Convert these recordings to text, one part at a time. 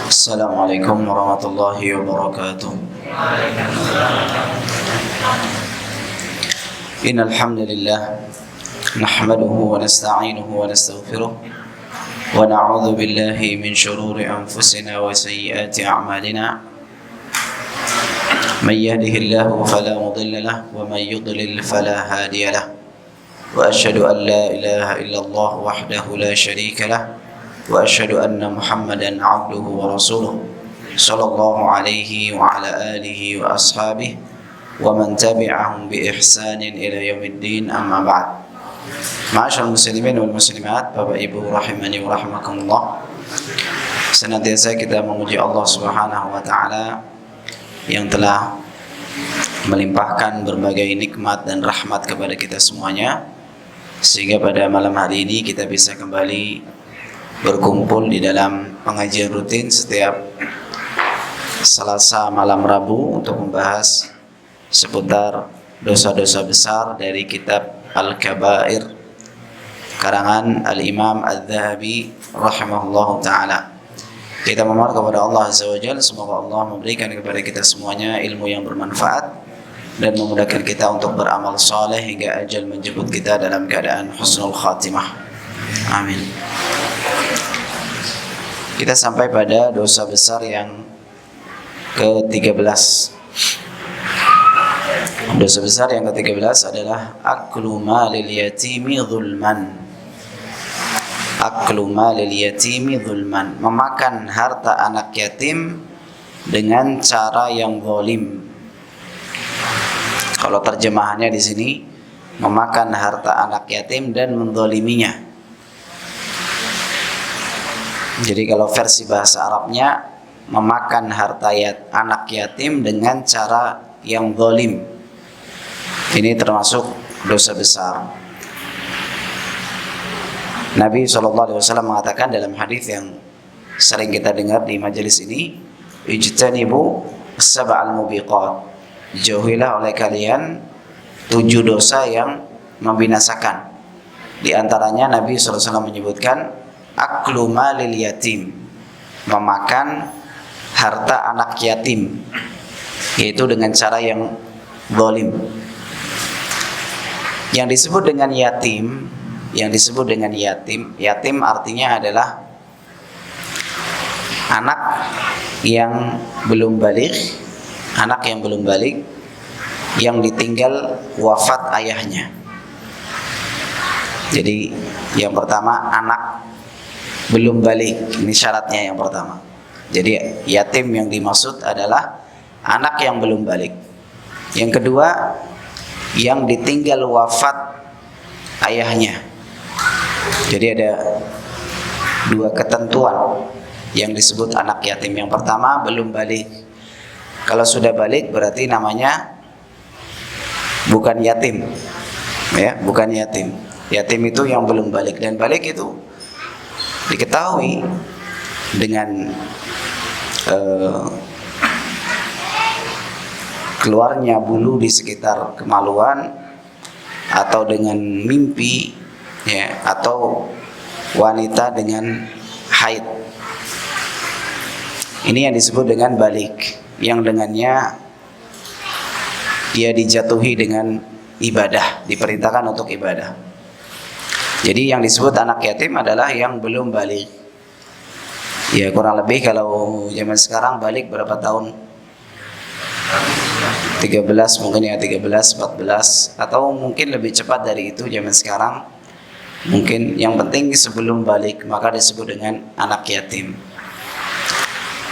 Assalamualaikum warahmatullahi wabarakatuh. Innal hamdalillah nahmaduhu wa nasta'inuhu wa nastaghfiruh wa na'udzu billahi min shururi anfusina wa sayyiati a'malina. Man yahdihillahu fala mudilla lahu wa man yudlil fala hadiya lahu. Wa asyhadu an la ilaha illallah wahdahu la syarika lahu wa asyhadu anna Muhammadan 'abduhu wa rasuluh sallallahu alaihi wa ala alihi wa ashabihi wa man tabi'ahum bi ihsanin ila yaumiddin, amma ba'd. Ma'asyiral muslimin wal muslimat, Bapak Ibu rahimani wa rahimakumullah. Senantiasa kita memuji Allah Subhanahu wa taala yang telah melimpahkan berbagai nikmat dan rahmat kepada kita semuanya, sehingga pada malam hari ini kita bisa kembali berkumpul di dalam pengajian rutin setiap Selasa malam Rabu untuk membahas seputar dosa-dosa besar dari kitab Al-Kabair karangan Al-Imam Al-Dhahabi rahimahullahu ta'ala. Kita memohon kepada Allah Azza wa Jalla, semoga Allah memberikan kepada kita semuanya ilmu yang bermanfaat dan memudahkan kita untuk beramal saleh hingga ajal menjemput kita dalam keadaan husnul khatimah. Amin. Kita sampai pada dosa besar yang ke-13. Dosa besar yang ke-13 adalah aklu malil yatimi zulman. Aklu malil yatimi zulman, memakan harta anak yatim dengan cara yang zalim. Kalau terjemahannya di sini, memakan harta anak yatim dan menzaliminya. Jadi kalau versi bahasa Arabnya, memakan harta anak yatim dengan cara yang zalim. Ini termasuk dosa besar. Nabi SAW mengatakan dalam hadis yang sering kita dengar di majelis ini, ijtanibu sab'al mubiqat, jauhilah oleh kalian 7 dosa yang membinasakan. Di antaranya Nabi SAW menyebutkan aklu malil yatim, memakan harta anak yatim, yaitu dengan cara yang zalim. Yang disebut dengan yatim, yatim artinya adalah anak yang belum baligh, yang ditinggal wafat ayahnya. Jadi yang pertama, anak belum baligh, ini syaratnya yang pertama. Jadi yatim yang dimaksud adalah anak yang belum baligh. Yang kedua, yang ditinggal wafat ayahnya. Jadi ada 2 ketentuan yang disebut anak yatim. Yang pertama, belum baligh. Kalau sudah baligh berarti namanya bukan yatim, ya, bukan yatim. Yatim itu yang belum baligh, dan baligh itu diketahui dengan keluarnya bulu di sekitar kemaluan, atau dengan mimpi, ya, atau wanita dengan haid. Ini yang disebut dengan balik, yang dengannya dia dijatuhi dengan ibadah, diperintahkan untuk ibadah. Jadi yang disebut anak yatim adalah yang belum balik. Ya, kurang lebih kalau zaman sekarang balik berapa tahun? 13 mungkin, ya, 13, 14, atau mungkin lebih cepat dari itu zaman sekarang. Mungkin yang penting sebelum balik, maka disebut dengan anak yatim.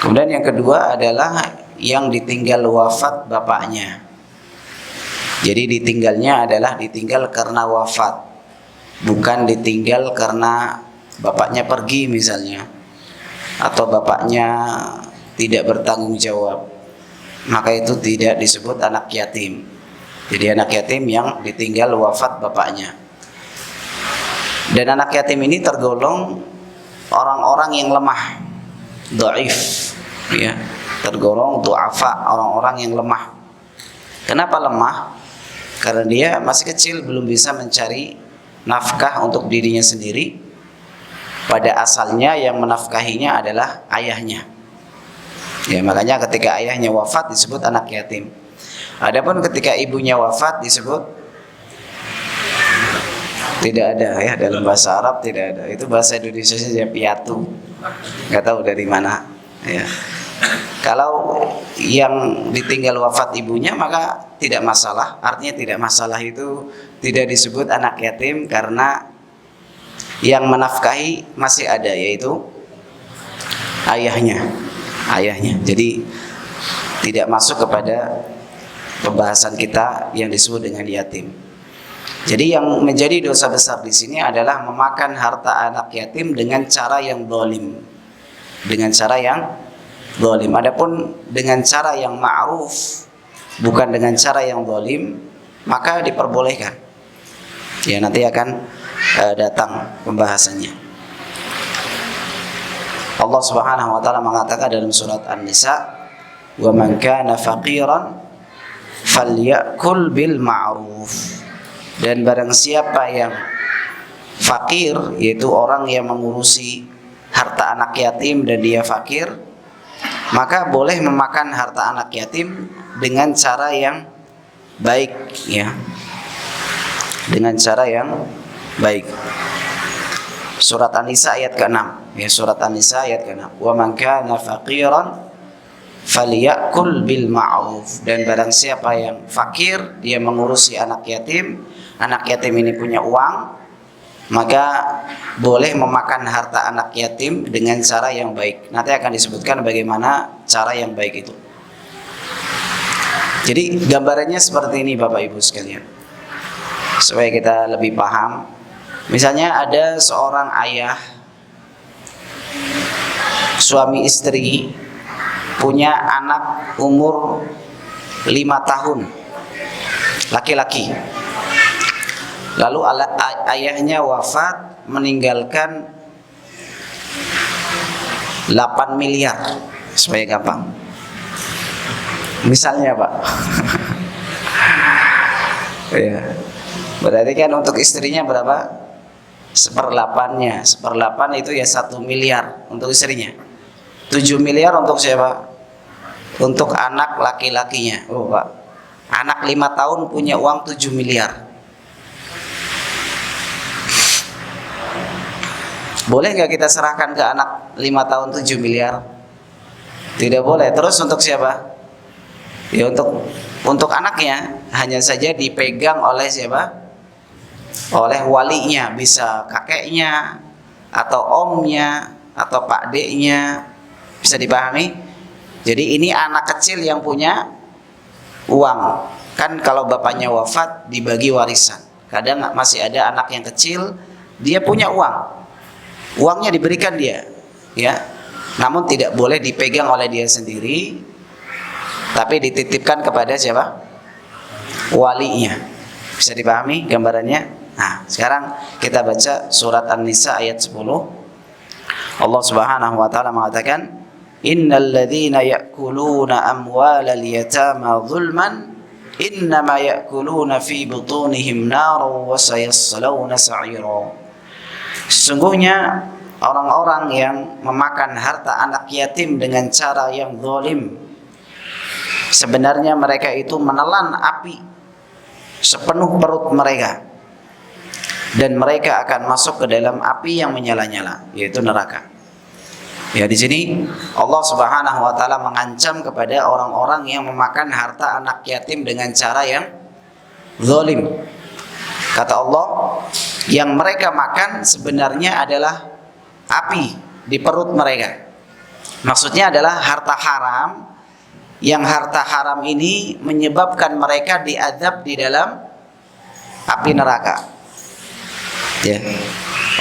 Kemudian yang kedua adalah yang ditinggal wafat bapaknya. Jadi ditinggalnya adalah ditinggal karena wafat, bukan ditinggal karena bapaknya pergi misalnya, atau bapaknya tidak bertanggung jawab, maka itu tidak disebut anak yatim. Jadi anak yatim yang ditinggal wafat bapaknya. Dan anak yatim ini tergolong orang-orang yang lemah, dhaif, ya, tergolong du'afa, orang-orang yang lemah. Kenapa lemah? Karena dia masih kecil, belum bisa mencari nafkah untuk dirinya sendiri. Pada asalnya yang menafkahinya adalah ayahnya. Ya, makanya ketika ayahnya wafat disebut anak yatim. Adapun ketika ibunya wafat disebut tidak ada, ya, dalam bahasa Arab tidak ada. Itu bahasa Indonesia saja, piatu. Nggak tahu dari mana, ya. Kalau yang ditinggal wafat ibunya maka tidak masalah. Artinya tidak masalah itu tidak disebut anak yatim karena yang menafkahi masih ada, yaitu ayahnya. Jadi tidak masuk kepada pembahasan kita yang disebut dengan yatim. Jadi yang menjadi dosa besar di sini adalah memakan harta anak yatim dengan cara yang zalim. Dengan cara yang zalim. Adapun dengan cara yang ma'ruf, bukan dengan cara yang zalim, maka diperbolehkan. Ya, nanti akan datang pembahasannya. Allah Subhanahu wa taala mengatakan dalam surat An-Nisa, "Wa man kana faqiran falyakul bil ma'ruf." Dan barang siapa yang fakir, yaitu orang yang mengurusi harta anak yatim dan dia fakir, maka boleh memakan harta anak yatim dengan cara yang baik, ya. Dengan cara yang baik. Surat An-Nisa ayat ke-6. Ya, surat An-Nisa ayat ke-6. Wa man kana faqiran falyakul bil ma'ruf. Dan barang siapa yang fakir, dia mengurusi anak yatim ini punya uang, maka boleh memakan harta anak yatim dengan cara yang baik. Nanti akan disebutkan bagaimana cara yang baik itu. Jadi gambarannya seperti ini Bapak Ibu sekalian, supaya kita lebih paham. Misalnya ada seorang ayah, suami istri, punya anak umur 5 tahun, laki-laki. Lalu ayahnya wafat meninggalkan 8 miliar, supaya gampang. Misalnya Pak. Ya. Berarti kan untuk istrinya berapa? 1/8-nya. 1/8 itu ya 1 miliar untuk istrinya. 7 miliar untuk siapa? Untuk anak laki-lakinya. Oh Pak, anak 5 tahun punya uang 7 miliar. Boleh nggak kita serahkan ke anak 5 tahun 7 miliar? Tidak boleh. Terus untuk siapa? Ya untuk anaknya, hanya saja dipegang oleh siapa? Oleh walinya, bisa kakeknya atau omnya atau pak deknya. Bisa dipahami? Jadi ini anak kecil yang punya uang. Kan kalau bapaknya wafat dibagi warisan. Kadang masih ada anak yang kecil, dia punya uang. Uangnya diberikan dia, ya. Namun tidak boleh dipegang oleh dia sendiri, tapi dititipkan kepada siapa? Walinya. Bisa dipahami gambarannya? Nah, sekarang kita baca surat An-Nisa ayat 10. Allah Subhanahu wa taala mengatakan, "Innal ladzina ya'kuluna amwalal yatama dzulman innama ya'kuluna fi butunihim naran wa sayaslawna sa'ira." Sesungguhnya orang-orang yang memakan harta anak yatim dengan cara yang zalim, sebenarnya mereka itu menelan api sepenuh perut mereka, dan mereka akan masuk ke dalam api yang menyala-nyala, yaitu neraka. Ya, di sini Allah Subhanahu wa taala mengancam kepada orang-orang yang memakan harta anak yatim dengan cara yang zalim. Kata Allah, yang mereka makan sebenarnya adalah api di perut mereka. Maksudnya adalah harta haram, yang harta haram ini menyebabkan mereka diazab di dalam api neraka. Ya.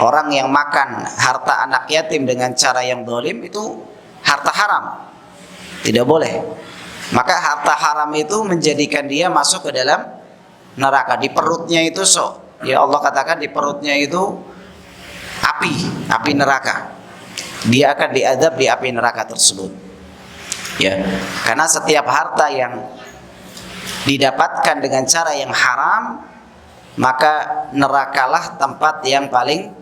Orang yang makan harta anak yatim dengan cara yang zalim itu harta haram, tidak boleh. Maka harta haram itu menjadikan dia masuk ke dalam neraka. Di perutnya itu ya Allah katakan di perutnya itu api neraka. Dia akan diazab di api neraka tersebut. Ya, karena setiap harta yang didapatkan dengan cara yang haram, maka nerakalah tempat yang paling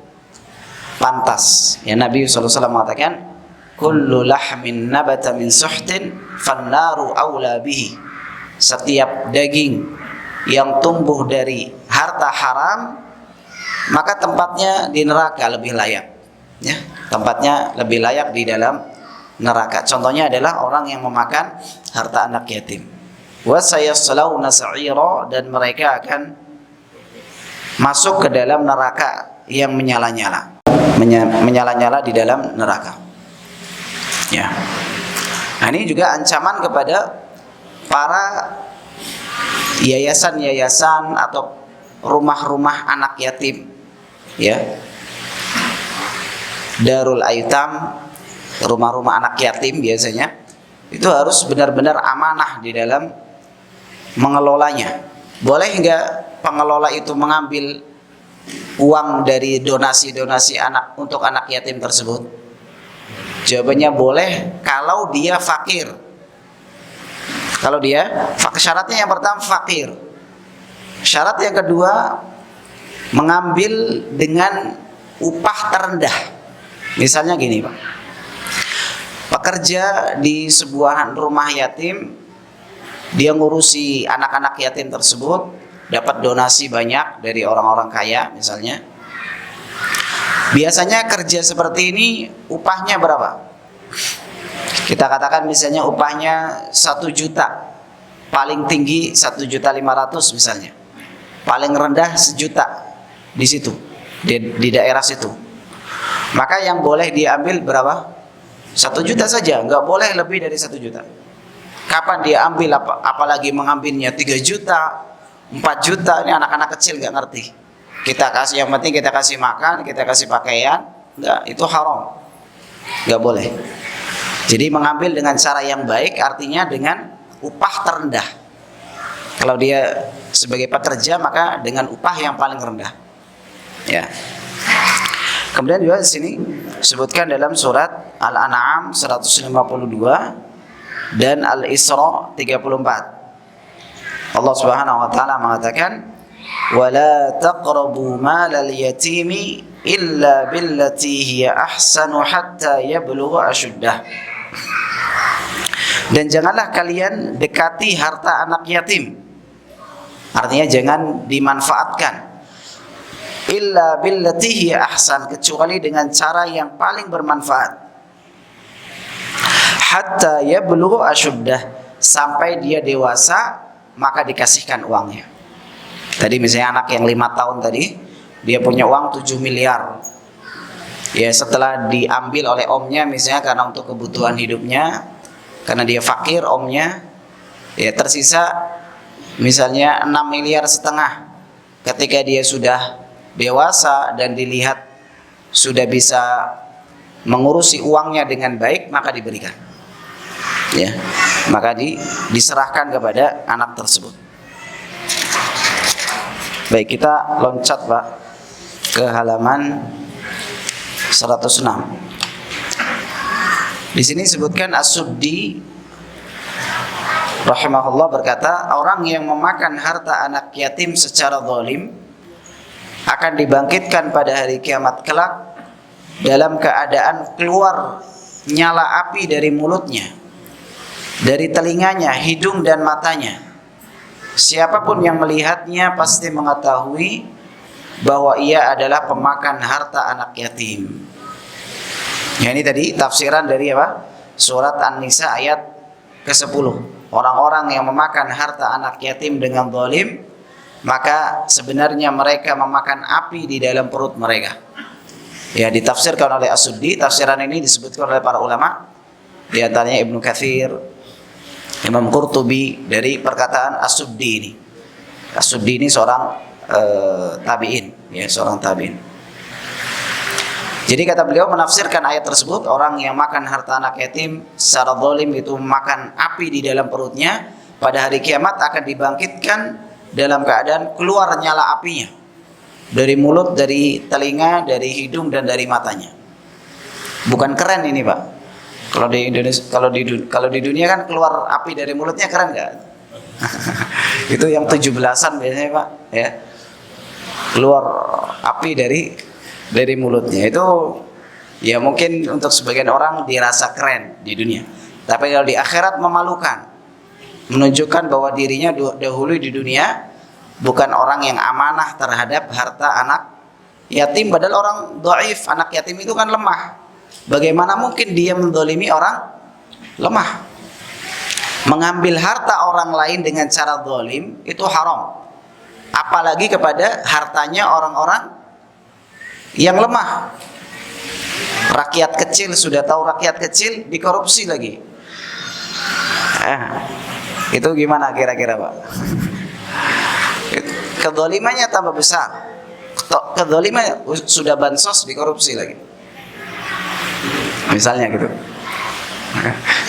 pantas. Ya, Nabi SAW mengatakan, kullu lahmin nabata min suhtin fannaru aula bihi. Setiap daging yang tumbuh dari harta haram, maka tempatnya di neraka lebih layak. Ya, tempatnya lebih layak di dalam neraka. Contohnya adalah orang yang memakan harta anak yatim. Wa sayaslawna sa'ira, dan mereka akan masuk ke dalam neraka yang menyala-nyala. Menyala-nyala di dalam neraka. Ya. Nah, ini juga ancaman kepada para yayasan-yayasan atau rumah-rumah anak yatim, ya, darul aitam, rumah-rumah anak yatim biasanya itu harus benar-benar amanah di dalam mengelolanya. Boleh nggak pengelola itu mengambil uang dari donasi-donasi anak untuk anak yatim tersebut? Jawabannya boleh kalau dia fakir. Kalau dia, syaratnya yang pertama fakir. Syarat yang kedua, mengambil dengan upah terendah. Misalnya gini, Pak. Pekerja di sebuah rumah yatim, dia ngurusi anak-anak yatim tersebut, dapat donasi banyak dari orang-orang kaya misalnya. Biasanya kerja seperti ini upahnya berapa? Kita katakan misalnya upahnya 1 juta, paling tinggi 1.500.000 misalnya, paling rendah 1 juta di situ, di daerah situ. Maka yang boleh diambil berapa? 1 juta saja, nggak boleh lebih dari 1 juta. Kapan dia ambil, apalagi mengambilnya 3 juta, 4 juta, ini anak-anak kecil nggak ngerti. Kita kasih, yang penting kita kasih makan, kita kasih pakaian, nggak, itu haram, nggak boleh. Jadi mengambil dengan cara yang baik, artinya dengan upah terendah. Kalau dia sebagai pekerja, maka dengan upah yang paling rendah. Ya. Kemudian juga di sini sebutkan dalam surat Al-An'am 152 dan Al-Isra 34. Allah Subhanahu wa taala mengatakan, "Wala taqrabu malal yatimi illa billati hiya ahsanu hatta yablugha ashuddah." Dan janganlah kalian dekati harta anak yatim. Artinya jangan dimanfaatkan. Illa billati hiya ahsan, kecuali dengan cara yang paling bermanfaat. Hatta yablugha ashuddah, sampai dia dewasa maka dikasihkan uangnya. Tadi misalnya anak yang 5 tahun tadi, dia punya uang 7 miliar. Ya, setelah diambil oleh omnya misalnya karena untuk kebutuhan hidupnya, karena dia fakir omnya, ya tersisa misalnya 6,5 miliar. Ketika dia sudah dewasa dan dilihat sudah bisa mengurusi uangnya dengan baik, maka diberikan. Ya, maka diserahkan kepada anak tersebut. Baik, kita loncat, Pak, ke halaman 106. Di sini disebutkan As-Suddi rahimahullah berkata, orang yang memakan harta anak yatim secara zalim akan dibangkitkan pada hari kiamat kelak dalam keadaan keluar nyala api dari mulutnya, dari telinganya, hidung dan matanya. Siapapun yang melihatnya pasti mengetahui bahwa ia adalah pemakan harta anak yatim. Ya, ini tadi tafsiran dari apa? Surat An-Nisa ayat ke-10. Orang-orang yang memakan harta anak yatim dengan zalim, maka sebenarnya mereka memakan api di dalam perut mereka. Ya, ditafsirkan oleh As-Suddi. Tafsiran ini disebutkan oleh para ulama, di antaranya Ibnu Katsir, Imam Qurtubi, dari perkataan As-Suddi ini. As-Suddi ini seorang tabi'in, ya, seorang tabi'in. Jadi kata beliau menafsirkan ayat tersebut, orang yang makan harta anak yatim secara zalim itu makan api di dalam perutnya, pada hari kiamat akan dibangkitkan dalam keadaan keluar nyala apinya dari mulut, dari telinga, dari hidung dan dari matanya. Bukan keren ini, Pak? Kalau di Indonesia, kalau di dunia kan keluar api dari mulutnya, keren nggak? Itu yang 17-an biasanya, Pak, ya. Keluar api dari mulutnya. Itu Ya mungkin untuk sebagian orang dirasa keren di dunia, tapi kalau di akhirat memalukan, menunjukkan bahwa dirinya dahulu di dunia bukan orang yang amanah terhadap harta anak yatim, padahal orang dhaif, anak yatim itu kan lemah. Bagaimana mungkin dia mendolimi orang lemah? Mengambil harta orang lain dengan cara zalim itu haram, apalagi kepada hartanya orang-orang yang lemah. Rakyat kecil, sudah tahu rakyat kecil dikorupsi lagi. Itu gimana kira-kira Pak? Kedzalimannya tambah besar. Kedzaliman sudah bansos dikorupsi lagi. Misalnya gitu.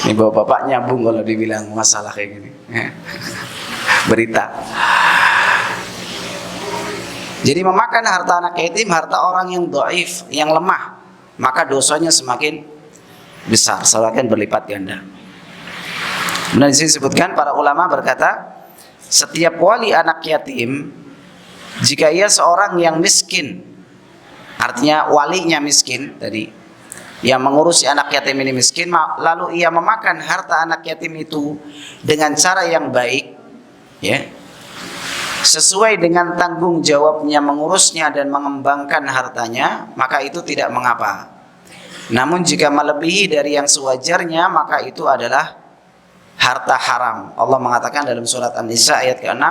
Ini bapak-bapak nyambung kalau dibilang masalah kayak gini. Berita. Jadi memakan harta anak yatim, harta orang yang dhaif, yang lemah, maka dosanya semakin besar, semakin berlipat ganda. Nah, di sini disebutkan para ulama berkata, setiap wali anak yatim, jika ia seorang yang miskin, artinya walinya miskin tadi, yang mengurusi anak yatim ini miskin, lalu ia memakan harta anak yatim itu dengan cara yang baik, ya, sesuai dengan tanggung jawabnya mengurusnya dan mengembangkan hartanya, maka itu tidak mengapa. Namun jika melebihi dari yang sewajarnya, maka itu adalah harta haram. Allah mengatakan dalam surat An-Nisa ayat ke-6,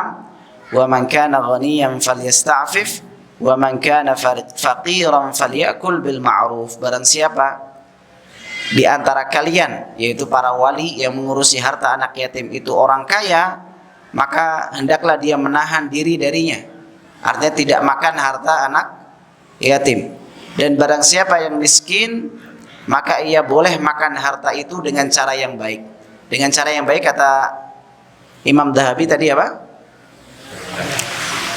"Wa man kana ghaniyan falyasta'fif wa man kana faqiran falyakul bil ma'ruf." Barang siapa di antara kalian, yaitu para wali yang mengurusi harta anak yatim itu orang kaya, maka hendaklah dia menahan diri darinya. Artinya tidak makan harta anak yatim. Dan barang siapa yang miskin, maka ia boleh makan harta itu dengan cara yang baik. Dengan cara yang baik kata Imam Dhahabi tadi apa?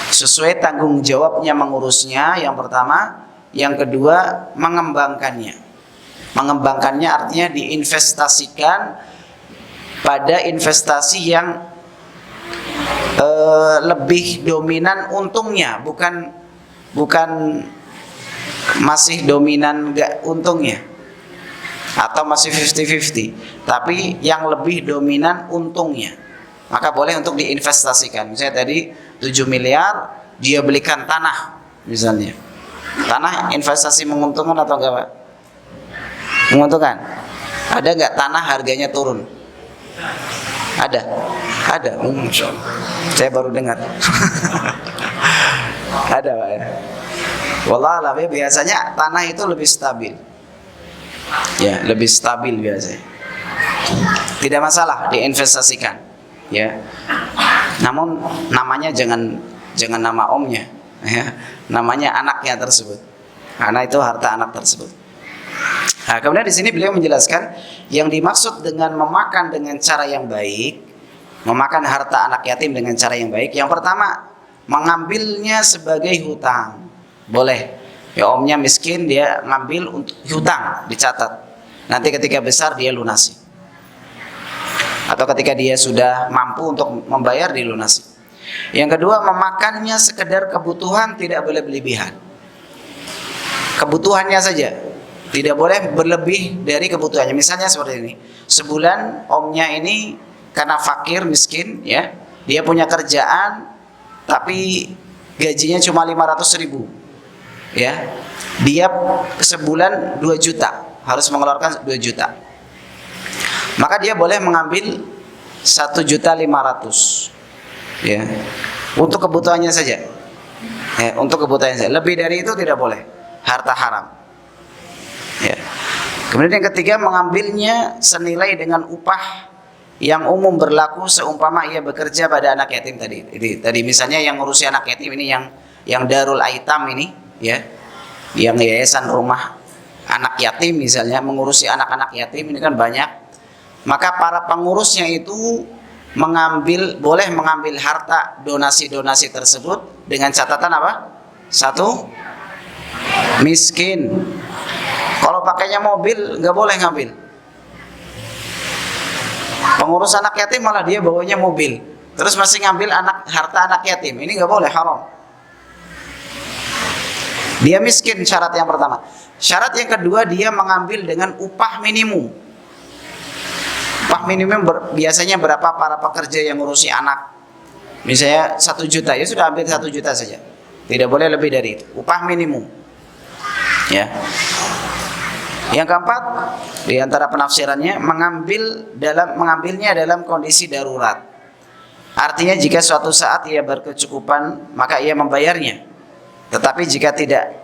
Sesuai tanggung jawabnya mengurusnya, yang pertama. Yang kedua, mengembangkannya. Mengembangkannya artinya diinvestasikan pada investasi yang lebih dominan untungnya, bukan masih dominan enggak untungnya atau masih 50-50, tapi yang lebih dominan untungnya, maka boleh untuk diinvestasikan. Misalnya tadi 7 miliar dia belikan tanah misalnya. Tanah investasi menguntungkan atau enggak Pak? Menguntungkan. Ada enggak tanah harganya turun? Ada. Saya baru dengar. Ada Pak ya. Wallahualam, biasanya tanah itu lebih stabil. Ya, lebih stabil biasanya. Tidak masalah diinvestasikan, ya. Namun namanya jangan nama omnya, ya. Namanya anaknya tersebut. Karena itu harta anak tersebut. Nah, kemudian di sini beliau menjelaskan yang dimaksud dengan memakan dengan cara yang baik, memakan harta anak yatim dengan cara yang baik. Yang pertama, mengambilnya sebagai hutang. Boleh. Ya, omnya miskin, dia ngambil untuk hutang, dicatat. Nanti ketika besar dia lunasi. Atau ketika dia sudah mampu untuk membayar, dilunasi. Yang kedua, memakannya sekedar kebutuhan, tidak boleh berlebihan. Kebutuhannya saja. Tidak boleh berlebih dari kebutuhannya. Misalnya seperti ini. Sebulan omnya ini karena fakir, miskin, ya, dia punya kerjaan tapi gajinya cuma 500.000, ya. Dia sebulan 2 juta, harus mengeluarkan 2 juta. Maka dia boleh mengambil 1.500.000, ya, untuk kebutuhannya saja. Ya, untuk kebutuhannya saja. Lebih dari itu tidak boleh, harta haram. Ya. Kemudian yang ketiga, mengambilnya senilai dengan upah yang umum berlaku seumpama ia bekerja pada anak yatim tadi. Tadi misalnya yang ngurusi anak yatim ini, yang Darul Aitam ini, ya, yang yayasan rumah anak yatim misalnya, mengurusi anak-anak yatim ini kan banyak. Maka para pengurusnya itu boleh mengambil harta donasi-donasi tersebut dengan catatan apa? 1, miskin. Kalau pakainya mobil nggak boleh ngambil. Pengurus anak yatim malah dia bawanya mobil, terus masih ngambil harta anak yatim, ini nggak boleh, haram. Dia miskin, syarat yang pertama. Syarat yang kedua, dia mengambil dengan upah minimum. Upah minimum biasanya berapa para pekerja yang ngurusi anak? Misalnya 1 juta, ya sudah ambil 1 juta saja. Tidak boleh lebih dari itu. Upah minimum. Ya. Yang keempat, di antara penafsirannya, mengambilnya dalam kondisi darurat. Artinya jika suatu saat ia berkecukupan, maka ia membayarnya. Tetapi jika tidak,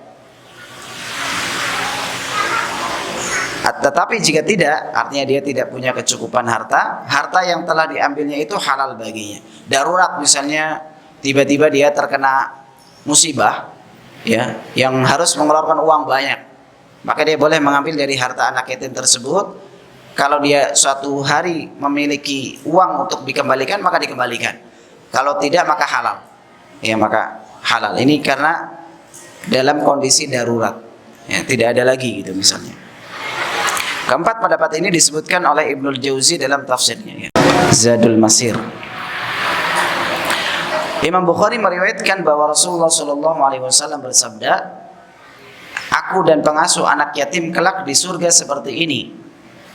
artinya dia tidak punya kecukupan harta yang telah diambilnya itu halal baginya. Darurat, misalnya tiba-tiba dia terkena musibah, ya, yang harus mengeluarkan uang banyak, maka dia boleh mengambil dari harta anak yatim tersebut. Kalau dia suatu hari memiliki uang untuk dikembalikan, maka dikembalikan. Kalau tidak, maka halal. Ya, maka halal. Ini karena dalam kondisi darurat, ya, tidak ada lagi gitu misalnya. Keempat, pendapat ini disebutkan oleh Ibnul Jauzi dalam tafsirnya, ya. Zadul Masir. Imam Bukhari meriwayatkan bahwa Rasulullah SAW bersabda, "Aku dan pengasuh anak yatim kelak di surga seperti ini."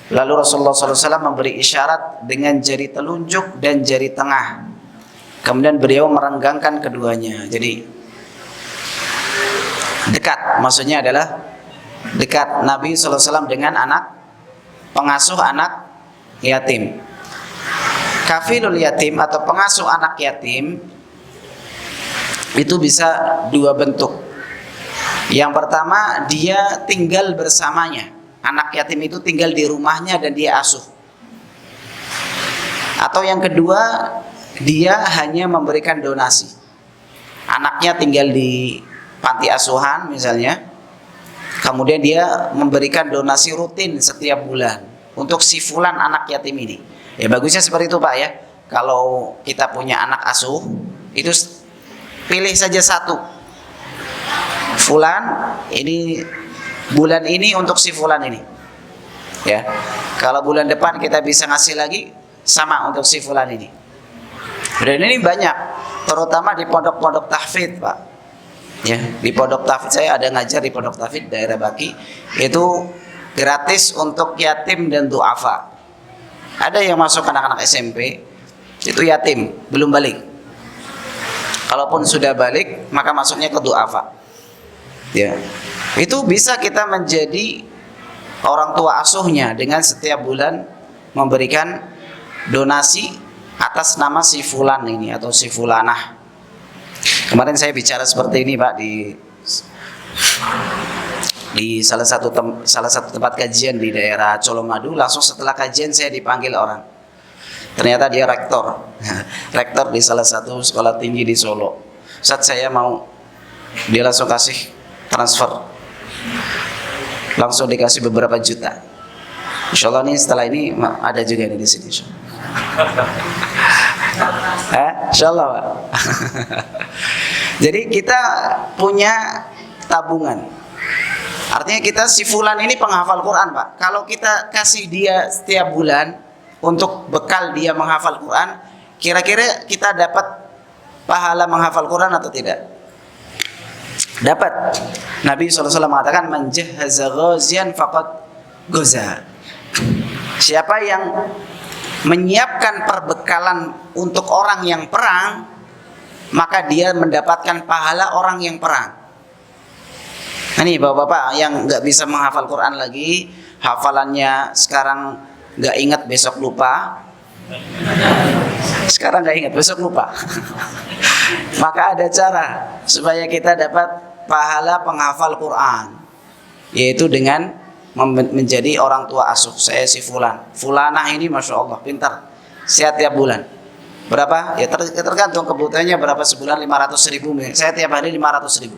Lalu Rasulullah SAW memberi isyarat dengan jari telunjuk dan jari tengah. Kemudian beliau merenggangkan keduanya. Jadi dekat, maksudnya adalah dekat Nabi SAW dengan pengasuh anak yatim. Kafilul yatim atau pengasuh anak yatim itu bisa 2 bentuk. Yang pertama, dia tinggal bersamanya. Anak yatim itu tinggal di rumahnya dan dia asuh. Atau yang kedua, dia hanya memberikan donasi. Anaknya tinggal di panti asuhan misalnya, kemudian dia memberikan donasi rutin setiap bulan untuk si fulan anak yatim ini. Ya bagusnya seperti itu Pak ya. Kalau kita punya anak asuh, itu pilih saja satu. Fulan ini bulan ini untuk si fulan ini. Ya. Kalau bulan depan kita bisa ngasih lagi, sama untuk si fulan ini. Dan ini banyak, terutama di pondok-pondok tahfidz, Pak. Ya, di pondok tahfidz, saya ada ngajar di pondok tahfidz daerah Baki, itu gratis untuk yatim dan duafa. Ada yang masuk anak-anak SMP, itu yatim, belum balik. Kalaupun sudah balik, maka masuknya ke duafa. Ya, itu bisa kita menjadi orang tua asuhnya dengan setiap bulan memberikan donasi atas nama si fulan ini atau si fulanah. Kemarin saya bicara seperti ini Pak di salah satu tempat kajian di daerah Colomadu. Langsung setelah kajian saya dipanggil orang. Ternyata dia rektor di salah satu sekolah tinggi di Solo. Saat saya mau, dia langsung kasih transfer, langsung dikasih beberapa juta. Insya Allah nih setelah ini ada juga di sini. Insya Allah Pak. Jadi kita punya tabungan. Artinya kita si fulan ini penghafal Quran Pak. Kalau kita kasih dia setiap bulan untuk bekal dia menghafal Quran, kira-kira kita dapat pahala menghafal Quran atau tidak? Dapat. Nabi SAW mengatakan, "Man jahhaza ghazian faqad ghaza." Siapa yang menyiapkan perbekalan untuk orang yang perang, maka dia mendapatkan pahala orang yang perang. Nah, ini bapak-bapak yang nggak bisa menghafal Quran lagi, hafalannya sekarang nggak ingat, besok lupa. Sekarang nggak ingat, besok lupa. Maka ada cara supaya kita dapat pahala penghafal Quran, yaitu dengan menjadi orang tua asuh. Saya si fulan, fulanah ini masya Allah pintar, setiap bulan berapa? Ya tergantung kebutuhannya berapa sebulan, 500.000. Saya tiap hari 500.000,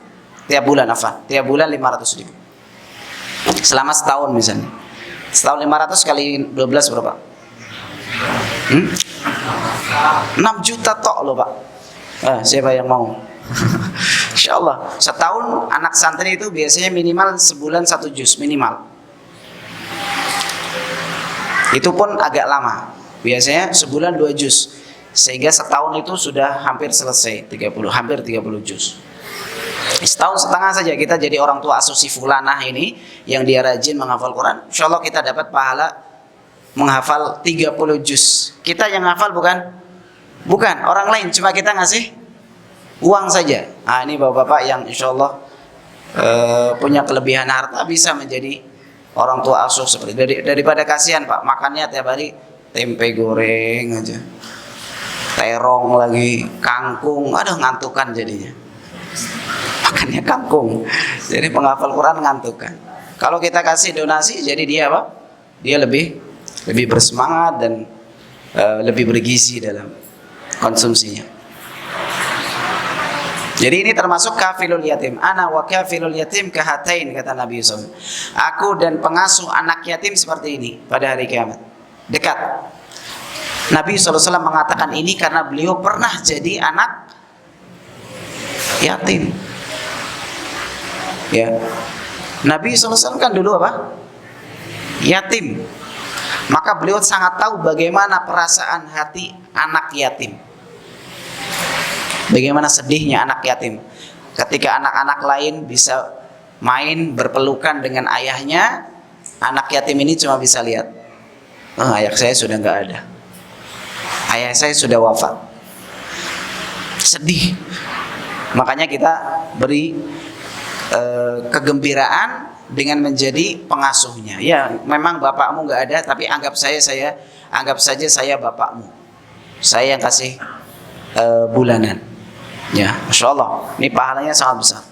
tiap bulan tiap bulan 500.000 selama setahun misalnya. Setahun 500 kali 12 berapa? 6 juta tok loh Pak. Siapa yang mau? Insya Allah setahun anak santri itu biasanya minimal sebulan 1 juz minimal. Itu pun agak lama. Biasanya sebulan 2 juz. Sehingga setahun itu sudah hampir selesai, hampir 30 juz. Setahun setengah saja kita jadi orang tua asuh si fulanah ini yang dia rajin menghafal Quran, insya Allah kita dapat pahala menghafal 30 juz. Kita yang hafal bukan orang lain, cuma kita ngasih uang saja. Nah, ini bapak-bapak yang insya Allah punya kelebihan harta bisa menjadi orang tua asuh seperti daripada kasihan Pak makannya tiap hari tempe goreng aja, terong lagi, kangkung, aduh ngantukan jadinya. Makannya kangkung, jadi penghafal Quran ngantukan. Kalau kita kasih donasi, jadi dia apa? Dia lebih bersemangat dan lebih bergizi dalam konsumsinya. Jadi ini termasuk kafilul yatim. Ana wa kafilul yatim kahatain, kata Nabi SAW. Aku dan pengasuh anak yatim seperti ini pada hari kiamat. Dekat. Nabi SAW mengatakan ini karena beliau pernah jadi anak yatim. Ya, Nabi SAW kan dulu apa? Yatim. Maka beliau sangat tahu bagaimana perasaan hati anak yatim. Bagaimana sedihnya anak yatim ketika anak-anak lain bisa main berpelukan dengan ayahnya, anak yatim ini cuma bisa lihat, oh, ayah saya sudah nggak ada, ayah saya sudah wafat. Sedih. Makanya kita beri kegembiraan dengan menjadi pengasuhnya. Ya, memang bapakmu nggak ada, tapi anggap saja saya bapakmu. Saya yang kasih bulanan. Ya, masya Allah, ini pahalanya sangat besar.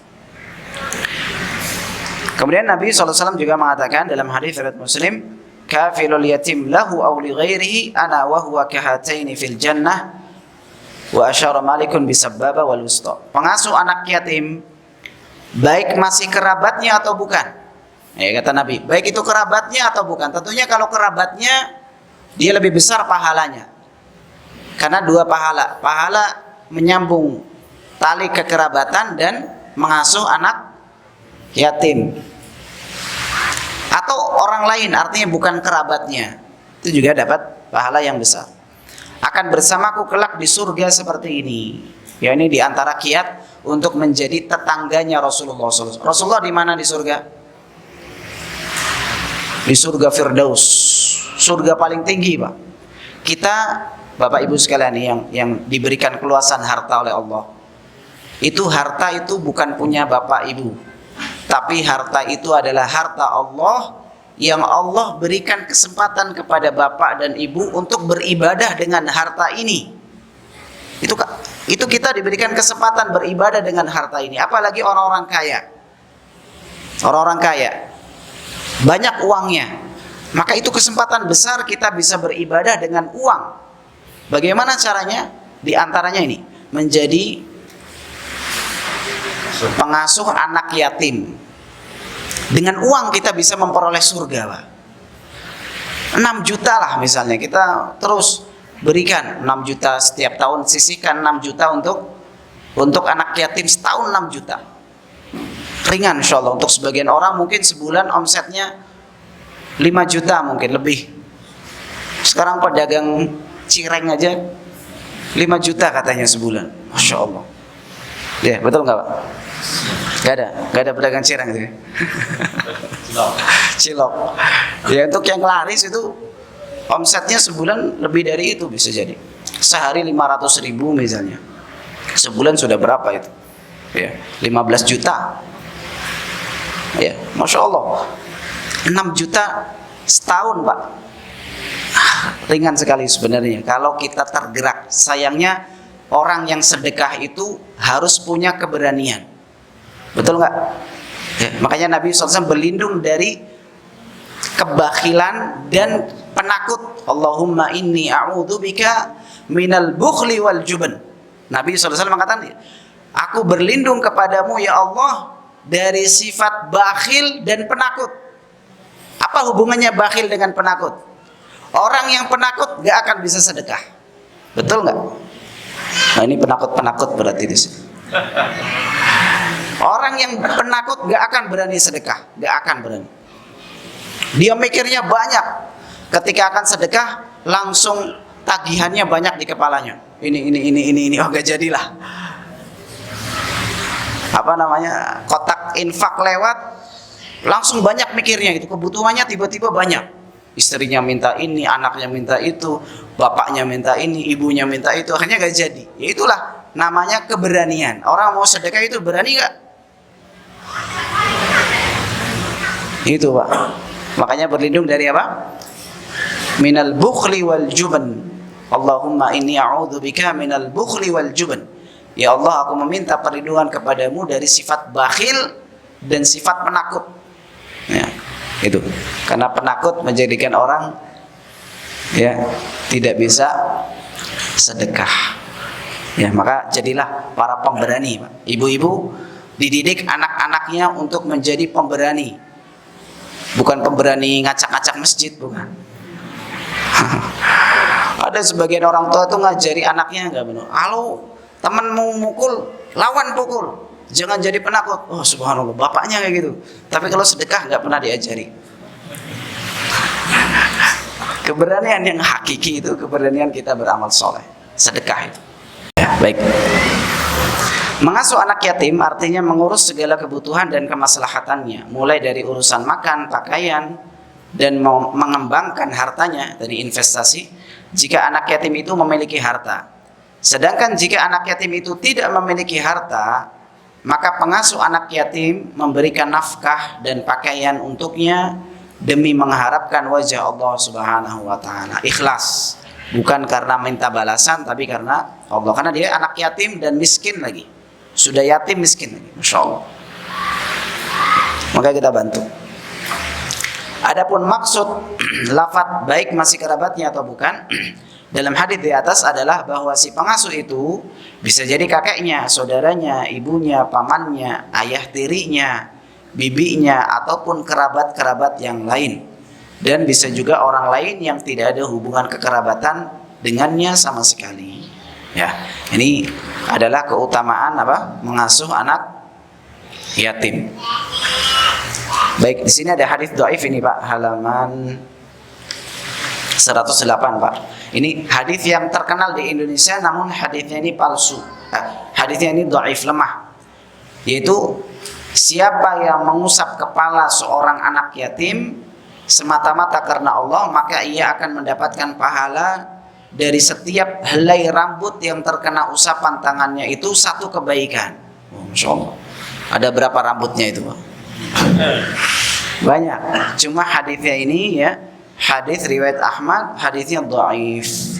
Kemudian Nabi SAW juga mengatakan dalam hadis riwayat Muslim, kafilul yatim lahu aw li ghairihi ana wa huwa kahataini fil jannah wa asyara malikun bisabbaba wal wusta. Pengasuh anak yatim baik masih kerabatnya atau bukan. Ya, kata Nabi, baik itu kerabatnya atau bukan. Tentunya kalau kerabatnya dia lebih besar pahalanya. Karena dua pahala. Pahala menyambung tali kekerabatan dan mengasuh anak yatim. Atau orang lain, artinya bukan kerabatnya. Itu juga dapat pahala yang besar. Akan bersamaku kelak di surga seperti ini. Ya, ini diantara kiat untuk menjadi tetangganya Rasulullah SAW. Rasulullah di mana di surga? Di surga Firdaus, surga paling tinggi, Pak. Kita, Bapak Ibu sekalian yang diberikan keluasan harta oleh Allah. Harta itu bukan punya Bapak Ibu, tapi harta itu adalah harta Allah yang Allah berikan kesempatan kepada Bapak dan Ibu untuk beribadah dengan harta ini. Itu kita diberikan kesempatan beribadah dengan harta ini. Apalagi orang-orang kaya. Orang-orang kaya banyak uangnya, maka itu kesempatan besar kita bisa beribadah dengan uang. Bagaimana caranya? Di antaranya ini, menjadi pengasuh anak yatim. Dengan uang kita bisa memperoleh surga, Pak. 6 juta lah misalnya, kita terus berikan 6 juta setiap tahun, sisihkan 6 juta untuk anak yatim setahun 6 juta. Ringan insya Allah. Untuk sebagian orang mungkin sebulan omsetnya 5 juta mungkin lebih. Sekarang pedagang cireng aja 5 juta katanya sebulan. Masya Allah. Ya, betul nggak Pak? Gak ada pedagang cireng sih. Cilok. Ya, untuk yang laris itu omsetnya sebulan lebih dari itu bisa jadi. Sehari 500.000 misalnya. Sebulan sudah berapa itu? Ya, 15 juta. Ya, Masya Allah. 6 juta setahun, Pak. Ringan sekali sebenarnya kalau kita tergerak. Sayangnya orang yang sedekah itu harus punya keberanian. Betul nggak? Ya, makanya Nabi SAW berlindung dari kebakilan dan penakut. Allahumma inni a'udzubika minal bukhli wal jubn. Nabi SAW mengatakan, aku berlindung kepadamu ya Allah dari sifat bakhil dan penakut. Apa hubungannya bakhil dengan penakut? Orang yang penakut gak akan bisa sedekah. Betul nggak? Nah, ini penakut-penakut berarti di sini. Orang yang penakut gak akan berani sedekah, gak akan berani. Dia mikirnya banyak. Ketika akan sedekah, langsung tagihannya banyak di kepalanya. Ini, oh gak jadilah. kotak infak lewat, langsung banyak mikirnya itu, kebutuhannya tiba-tiba banyak. Istrinya minta ini, anaknya minta itu, bapaknya minta ini, ibunya minta itu, akhirnya gak jadi. Ya itulah namanya keberanian. Orang mau sedekah itu berani gak? Itu Pak. Makanya berlindung dari apa? Minal bukhli wal juban. Allahumma inni a'udzubika minal bukhli wal juban. Ya Allah, aku meminta perlindungan kepadamu dari sifat bakhil dan sifat penakut. Ya, itu. Karena penakut menjadikan orang ya tidak bisa sedekah. Ya, maka jadilah para pemberani, Pak. Ibu-ibu dididik anak-anaknya untuk menjadi pemberani. Bukan pemberani ngacak-ngacak masjid, bukan. Ada sebagian orang tua tuh ngajari anaknya enggak benar. Kalau temanmu mukul, lawan pukul. Jangan jadi penakut. Oh, subhanallah, bapaknya kayak gitu. Tapi kalau sedekah enggak pernah diajari. Keberanian yang hakiki itu keberanian kita beramal soleh. Sedekah itu. Ya, baik. Mengasuh anak yatim artinya mengurus segala kebutuhan dan kemaslahatannya, mulai dari urusan makan, pakaian, dan mengembangkan hartanya dari investasi jika anak yatim itu memiliki harta. Sedangkan jika anak yatim itu tidak memiliki harta, maka pengasuh anak yatim memberikan nafkah dan pakaian untuknya demi mengharapkan wajah Allah Subhanahu wa taala. Ikhlas, bukan karena minta balasan tapi karena Allah, karena dia anak yatim dan miskin lagi. Sudah yatim miskin lagi, Masya Allah. Maka kita bantu. Adapun maksud lafadz baik masih kerabatnya atau bukan, dalam hadis di atas adalah bahwa si pengasuh itu bisa jadi kakeknya, saudaranya, ibunya, pamannya, ayah tirinya, bibinya, ataupun kerabat-kerabat yang lain. Dan bisa juga orang lain yang tidak ada hubungan kekerabatan dengannya sama sekali. Ya, ini adalah keutamaan apa? Mengasuh anak yatim. Baik, di sini ada hadis dhaif ini Pak, halaman 108 Pak. Ini hadis yang terkenal di Indonesia, namun hadisnya ini palsu. Hadisnya ini dhaif, lemah. Yaitu siapa yang mengusap kepala seorang anak yatim semata-mata karena Allah, maka ia akan mendapatkan pahala dari setiap helai rambut yang terkena usapan tangannya itu satu kebaikan. Masya Allah. Ada berapa rambutnya itu Pak? Banyak. Cuma hadisnya ini ya, hadis riwayat Ahmad, hadisnya dhaif.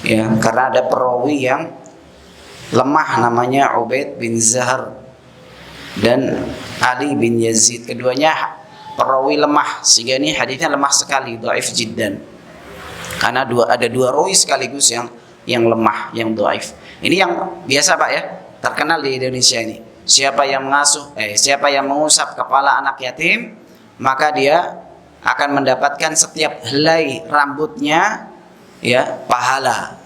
Ya, karena ada perawi yang lemah namanya Ubaid bin Zahr dan Ali bin Yazid. Keduanya perawi lemah, sehingga ini hadisnya lemah sekali, dhaif jiddan. Karena ada dua rawi sekaligus yang lemah, yang dhaif. Ini yang biasa Pak ya, terkenal di Indonesia ini. Siapa yang mengusap kepala anak yatim, maka dia akan mendapatkan setiap helai rambutnya ya pahala.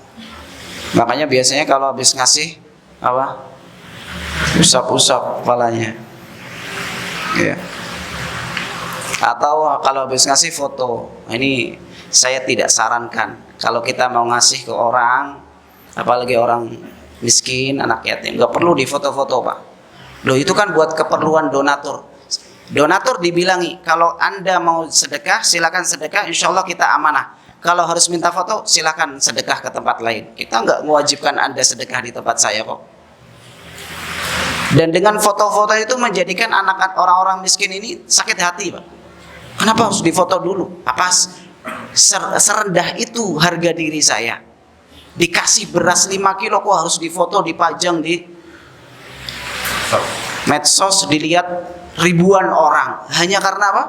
Makanya biasanya kalau habis ngasih apa? Usap-usap kepalanya. Ya. Atau kalau habis ngasih foto. Ini saya tidak sarankan. Kalau kita mau ngasih ke orang, apalagi orang miskin, anak yatim, nggak perlu difoto-foto Pak. Loh, itu kan buat keperluan donatur. Donatur dibilangi, kalau Anda mau sedekah, silakan sedekah, insya Allah kita amanah. Kalau harus minta foto, silakan sedekah ke tempat lain. Kita nggak mewajibkan Anda sedekah di tempat saya kok. Dan dengan foto-foto itu menjadikan anak orang-orang miskin ini sakit hati Pak. Kenapa harus difoto dulu? Apa serendah itu harga diri saya? Dikasih beras 5 kilo kok harus difoto, dipajang di medsos, dilihat ribuan orang hanya karena apa?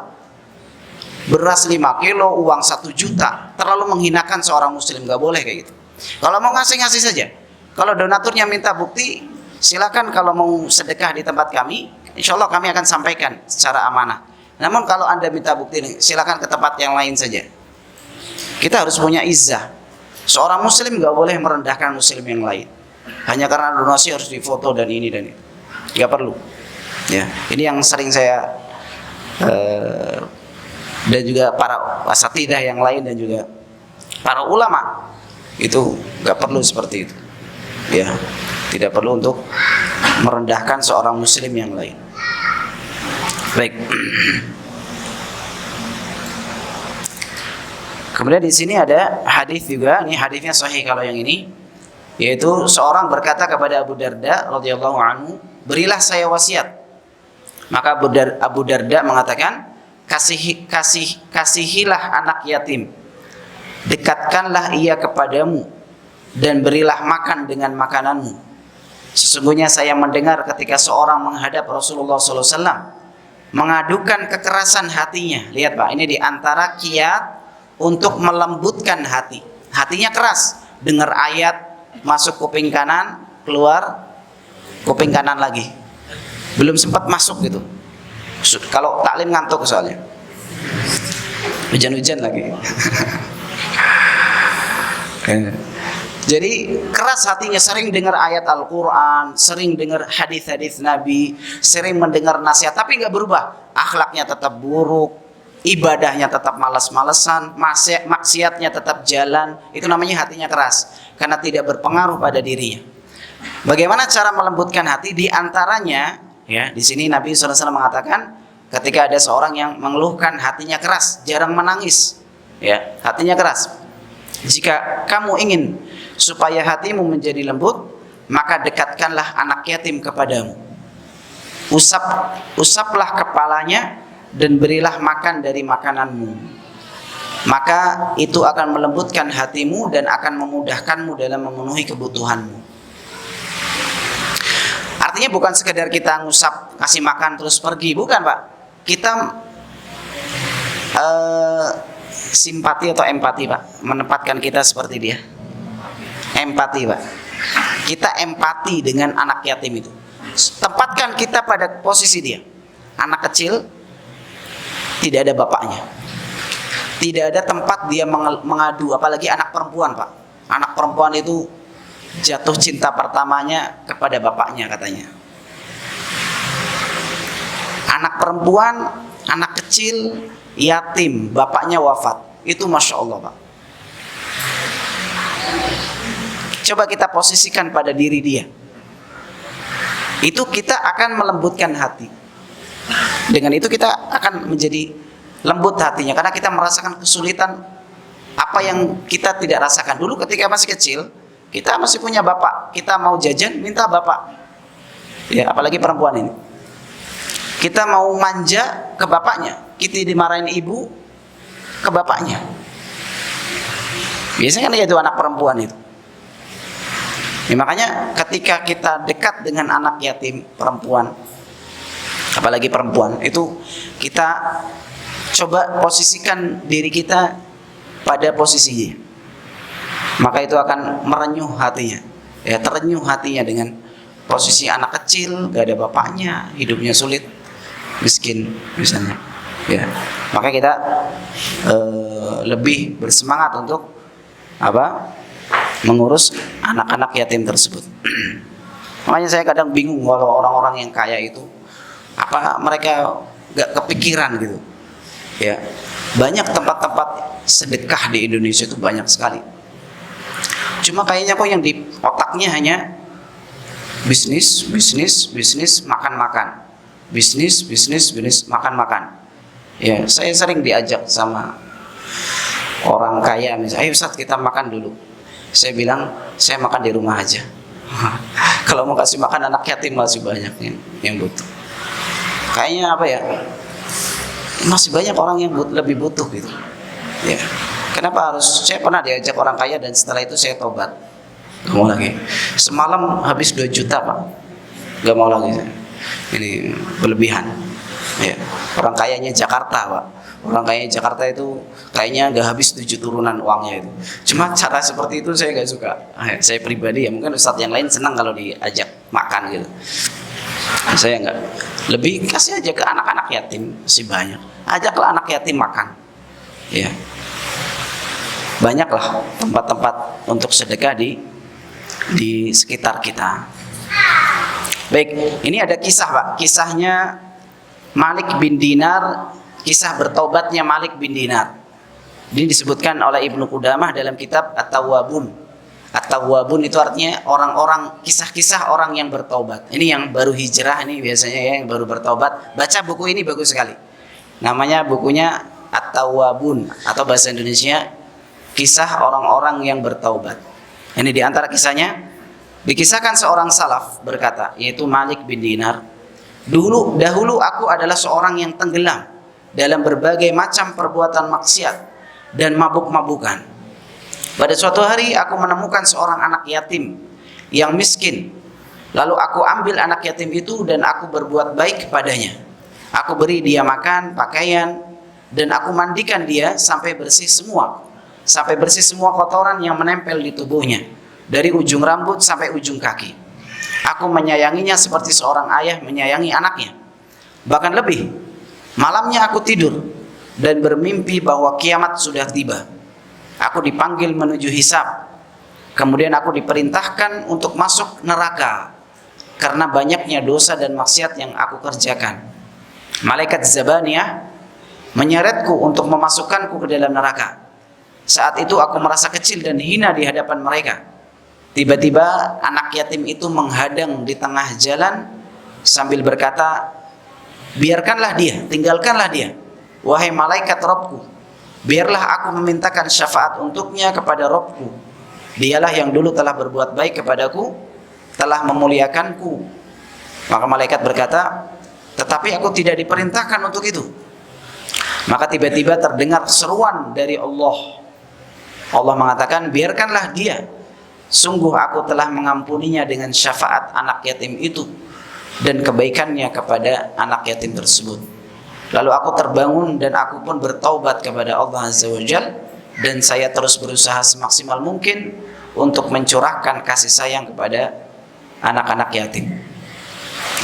Beras 5 kilo, uang 1 juta. Terlalu menghinakan seorang muslim, gak boleh kayak gitu. Kalau mau ngasih-ngasih saja. Kalau donaturnya minta bukti, silakan. Kalau mau sedekah di tempat kami, insya Allah kami akan sampaikan secara amanah. Namun kalau Anda minta bukti, silakan ke tempat yang lain saja. Kita harus punya izzah. Seorang muslim gak boleh merendahkan muslim yang lain hanya karena donasi harus difoto dan ini dan itu. Gak perlu. Ya, ini yang sering saya dan juga para asatidah yang lain dan juga para ulama itu nggak perlu seperti itu. Ya, Tidak perlu untuk merendahkan seorang muslim yang lain. Baik. Kemudian di sini ada hadis juga, ini hadisnya sahih kalau yang ini, yaitu seorang berkata kepada Abu Darda radhiyallahu anhu, "Berilah saya wasiat." Maka Abu Darda mengatakan, "Kasihilah anak yatim. Dekatkanlah ia kepadamu dan berilah makan dengan makananmu. Sesungguhnya saya mendengar ketika seorang menghadap Rasulullah SAW mengadukan kekerasan hatinya." Lihat Pak, ini diantara kiat untuk melembutkan hati. Hatinya keras, dengar ayat masuk kuping kanan, keluar kuping kanan lagi. Belum sempat masuk gitu. Kalau taklim ngantuk soalnya. Hujan-hujan lagi. Jadi keras hatinya, sering dengar ayat Al-Quran, sering dengar hadis-hadis Nabi, sering mendengar nasihat, tapi nggak berubah. Akhlaknya tetap buruk, ibadahnya tetap malas-malesan, maksiatnya tetap jalan. Itu namanya hatinya keras, karena tidak berpengaruh pada dirinya. Bagaimana cara melembutkan hati? Di antaranya, ya, di sini Nabi SAW mengatakan, ketika ada seorang yang mengeluhkan hatinya keras, jarang menangis, ya, hatinya keras. Jika kamu ingin supaya hatimu menjadi lembut, maka dekatkanlah anak yatim kepadamu. Usaplah kepalanya dan berilah makan dari makananmu. Maka itu akan melembutkan hatimu dan akan memudahkanmu dalam memenuhi kebutuhanmu. Artinya bukan sekedar kita ngusap, kasih makan terus pergi, bukan Pak. Kita simpati atau empati Pak, menempatkan kita seperti dia. Empati Pak, kita empati dengan anak yatim itu. Tempatkan kita pada posisi dia. Anak kecil, tidak ada bapaknya, tidak ada tempat dia mengadu. Apalagi anak perempuan Pak. Anak perempuan itu jatuh cinta pertamanya kepada bapaknya katanya. Anak perempuan, anak kecil, yatim, bapaknya wafat. Itu Masya Allah Pak. Coba kita posisikan pada diri dia. Itu kita akan melembutkan hati. Dengan itu kita akan menjadi lembut hatinya, karena kita merasakan kesulitan apa yang kita tidak rasakan dulu ketika masih kecil. Kita masih punya bapak, kita mau jajan minta bapak, ya, apalagi perempuan ini. Kita mau manja ke bapaknya, kita dimarahin ibu ke bapaknya. Biasanya kan itu anak perempuan itu. Ya, makanya ketika kita dekat dengan anak yatim perempuan, apalagi perempuan, itu kita coba posisikan diri kita pada posisinya. Maka itu akan merenyuh hatinya, ya, terenyuh hatinya dengan posisi anak kecil, gak ada bapaknya, hidupnya sulit, miskin misalnya, ya. Maka kita lebih bersemangat untuk apa? Mengurus anak-anak yatim tersebut. Makanya saya kadang bingung kalau orang-orang yang kaya itu, apa mereka gak kepikiran gitu, ya. Banyak tempat-tempat sedekah di Indonesia itu banyak sekali. Cuma kayaknya kok yang di otaknya hanya bisnis, makan-makan. Bisnis, makan-makan. Ya, saya sering diajak sama orang kaya misalnya, "Ayo Ustaz, kita makan dulu." Saya bilang, "Saya makan di rumah aja." Kalau mau kasih makan anak yatim masih banyak yang butuh. Kayaknya apa ya? Masih banyak orang yang lebih butuh gitu. Ya. Kenapa harus? Saya pernah diajak orang kaya dan setelah itu saya tobat. Gak mau lagi. Semalam habis 2 juta Pak. Gak mau lagi. Ini berlebihan. Ya. Orang kayanya Jakarta Pak. Orang kaya Jakarta itu kayaknya gak habis 7 turunan uangnya itu. Cuma cara seperti itu saya gak suka. Saya pribadi ya, mungkin ustadz yang lain senang kalau diajak makan gitu. Saya enggak. Lebih kasih aja ke anak-anak yatim, masih banyak. Ajaklah anak yatim makan. Ya. Banyaklah tempat-tempat untuk sedekah di sekitar kita. Baik, ini ada kisah Pak. Kisahnya Malik bin Dinar, kisah bertobatnya Malik bin Dinar. Ini disebutkan oleh Ibnu Qudamah dalam kitab At-Tawwabun. At-tawwabun itu artinya orang-orang, kisah-kisah orang yang bertobat. Ini yang baru hijrah ini biasanya ya, yang baru bertobat. Baca buku ini bagus sekali. Namanya bukunya At-Tawwabun atau bahasa Indonesia kisah orang-orang yang bertaubat. Ini di antara kisahnya dikisahkan seorang salaf berkata, yaitu Malik bin Dinar. Dahulu aku adalah seorang yang tenggelam dalam berbagai macam perbuatan maksiat dan mabuk-mabukan. Pada suatu hari aku menemukan seorang anak yatim yang miskin. Lalu aku ambil anak yatim itu dan aku berbuat baik kepadanya. Aku beri dia makan, pakaian, dan aku mandikan dia sampai bersih semua. Sampai bersih semua kotoran yang menempel di tubuhnya, dari ujung rambut sampai ujung kaki. Aku menyayanginya seperti seorang ayah menyayangi anaknya. Bahkan lebih, malamnya aku tidur dan bermimpi bahwa kiamat sudah tiba. Aku dipanggil menuju hisab. Kemudian aku diperintahkan untuk masuk neraka karena banyaknya dosa dan maksiat yang aku kerjakan. Malaikat Zabaniyah menyeretku untuk memasukkanku ke dalam neraka. Saat itu aku merasa kecil dan hina di hadapan mereka. Tiba-tiba anak yatim itu menghadang di tengah jalan sambil berkata, biarkanlah dia, tinggalkanlah dia. Wahai malaikat Rabbku, biarlah aku memintakan syafaat untuknya kepada Rabbku. Dialah yang dulu telah berbuat baik kepadaku, telah memuliakanku. Maka malaikat berkata, tetapi aku tidak diperintahkan untuk itu. Maka tiba-tiba terdengar seruan dari Allah. Allah mengatakan, biarkanlah dia. Sungguh aku telah mengampuninya dengan syafaat anak yatim itu dan kebaikannya kepada anak yatim tersebut. Lalu aku terbangun dan aku pun bertaubat kepada Allah Azza wa Jalla, dan saya terus berusaha semaksimal mungkin untuk mencurahkan kasih sayang kepada anak-anak yatim.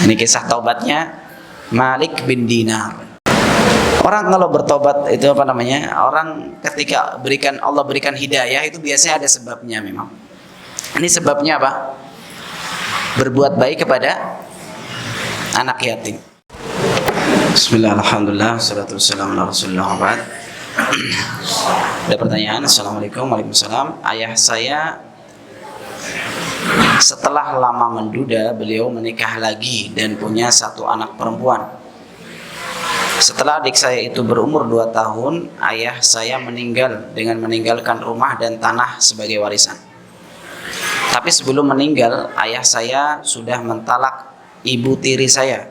Ini kisah taubatnya Malik bin Dinar. Orang kalau bertobat itu apa namanya? Orang ketika Allah berikan hidayah itu biasanya ada sebabnya memang. Ini sebabnya apa? Berbuat baik kepada anak yatim. Bismillah, alhamdulillah, salatu wassalamu ala rasulullah wa ba'd. Ada pertanyaan. Assalamualaikum. Waalaikumsalam. Ayah saya setelah lama menduda, beliau menikah lagi dan punya satu anak perempuan. Setelah adik saya itu berumur 2 tahun, ayah saya meninggal dengan meninggalkan rumah dan tanah sebagai warisan. Tapi sebelum meninggal, ayah saya sudah mentalak ibu tiri saya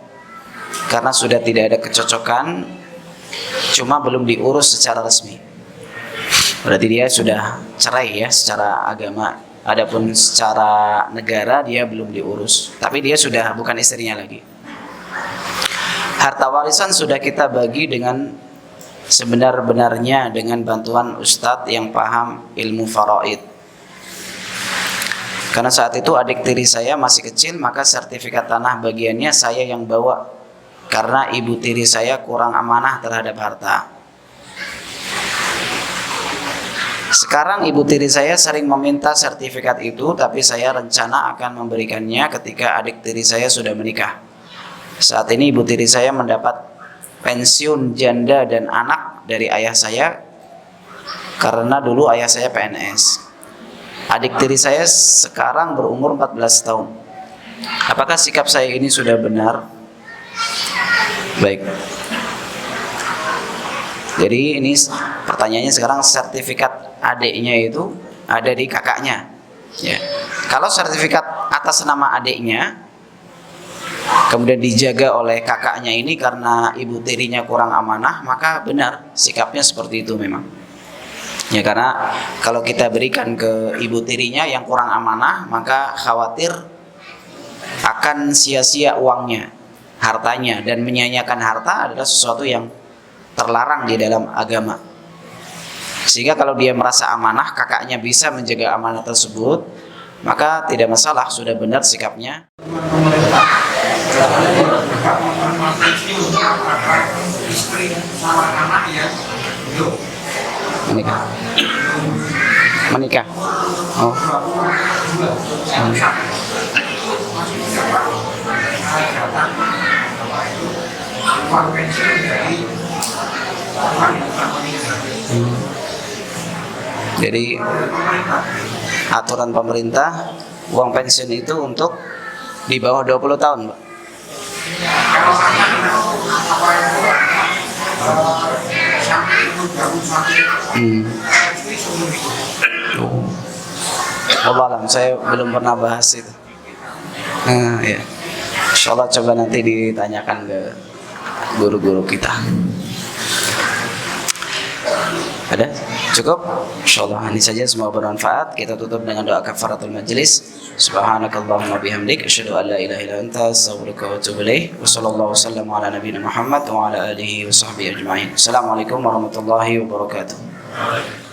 karena sudah tidak ada kecocokan, cuma belum diurus secara resmi. Berarti dia sudah cerai ya secara agama. Adapun secara negara dia belum diurus, tapi dia sudah bukan istrinya lagi. Harta warisan sudah kita bagi dengan sebenar-benarnya dengan bantuan ustadz yang paham ilmu faraid. Karena saat itu adik tiri saya masih kecil, maka sertifikat tanah bagiannya saya yang bawa karena ibu tiri saya kurang amanah terhadap harta. Sekarang ibu tiri saya sering meminta sertifikat itu, tapi saya rencana akan memberikannya ketika adik tiri saya sudah menikah. Saat ini ibu tiri saya mendapat pensiun janda dan anak dari ayah saya karena dulu ayah saya PNS. Adik tiri saya sekarang berumur 14 tahun. Apakah sikap saya ini sudah benar? Baik. Jadi ini pertanyaannya sekarang, sertifikat adiknya itu ada di kakaknya. Ya. Kalau sertifikat atas nama adiknya kemudian dijaga oleh kakaknya ini karena ibu tirinya kurang amanah, maka benar sikapnya seperti itu memang. Ya, karena kalau kita berikan ke ibu tirinya yang kurang amanah, maka khawatir akan sia-sia uangnya, hartanya, dan menyanyiakan harta adalah sesuatu yang terlarang di dalam agama. Sehingga kalau dia merasa amanah, kakaknya bisa menjaga amanah tersebut, maka tidak masalah, sudah benar sikapnya. Menikah. Oh. Jadi aturan pemerintah uang pensiun itu untuk di bawah 20 tahun, Pak. Allah alam, saya belum pernah bahas itu. Nah, ya. Insyaallah coba nanti ditanyakan ke guru-guru kita. Ada? Cukup? Insyaallah ini saja, semoga bermanfaat. Kita tutup dengan doa kafaratul majlis. Subhanakallahumma bihamdik asyhadu an la ilaha illa anta astaghfiruka wa atubu ilaik. Wa sallallahu wasallam ala nabiyyina Muhammad wa ala alihi wa sahbihi ajma'in. Assalamualaikum warahmatullahi wabarakatuh.